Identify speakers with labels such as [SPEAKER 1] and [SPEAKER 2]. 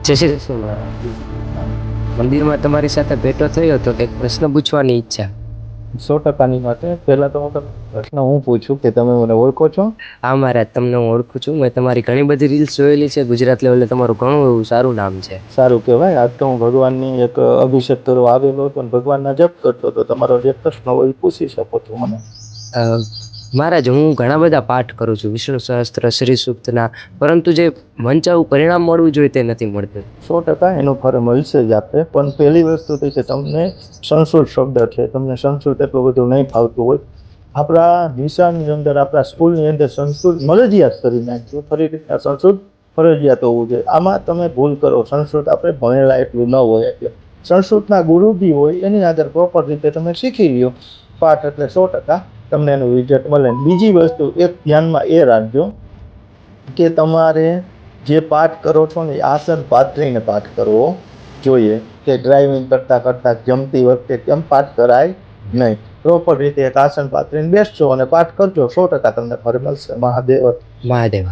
[SPEAKER 1] જય શ્રી કૃષ્ણ. મંદિરમાં તમારી સાથે ભેટો થયો તો એક પ્રશ્ન પૂછવાની ઈચ્છા.
[SPEAKER 2] 100%ની માટે પહેલા તો હું તમને પ્રશ્ન પૂછું કે તમે મને ઓળખો છો?
[SPEAKER 1] હા મહારાજ, તમને હું ઓળખું છું. મેં તમારી ઘણી બધી રીલ્સ જોયેલી છે. ગુજરાત લેવલે તમારું ઘણું એવું સારું નામ છે.
[SPEAKER 2] સારું કહેવાય. આજ તો હું ભગવાનની એક અભિષેક કરવા આવેલો હતો અને ભગવાનના જપ કરતો હતો. તમારો જે પ્રશ્ન હોય એ પૂછી શકો છો મને.
[SPEAKER 1] અ, મહારાજ, હું ઘણા બધા પાઠ કરું છું, વિષ્ણુ સહસ્ત્ર, શ્રી સૂક્તના, પરંતુ જે વંચાવું પરિણામ મળવું જોઈએ તે નથી મળતું.
[SPEAKER 2] 100% એનું ફળ મળશે જ આપણે. પણ પહેલી વસ્તુ તો છે તમને સંસ્કૃત શબ્દ છે, તમને સંસ્કૃત એટલું બધું નહીં ફાવતું હોય. આપણા નિશાનની અંદર, આપણા સ્કૂલની અંદર સંસ્કૃત ફરજિયાત કરી નાખ્યું. ફરી રીતના સંસ્કૃત ફરજિયાત હોવું જોઈએ. આમાં તમે ભૂલ કરો. સંસ્કૃત આપણે ભણેલા એટલું ન હોય. એટલે સંસ્કૃતના ગુરુ બી હોય એની અંદર પ્રોપર રીતે તમે શીખી લ્યો પાઠ, એટલે 100% તમને એનું રિઝલ્ટ મળે. બીજી વસ્તુ એક ધ્યાનમાં એ રાખજો કે તમારે જે પાઠ કરો છો ને એ આસન પાથરીને પાઠ કરવો જોઈએ. કે ડ્રાઇવિંગ કરતાં કરતાં જમતી વખતે કેમ પાઠ કરાય નહીં. પ્રોપર રીતે એક આસન પાથરીને બેસજો અને પાઠ કરજો. 100% તમને ફળ મળશે. મહાદેવ.
[SPEAKER 1] મહાદેવ.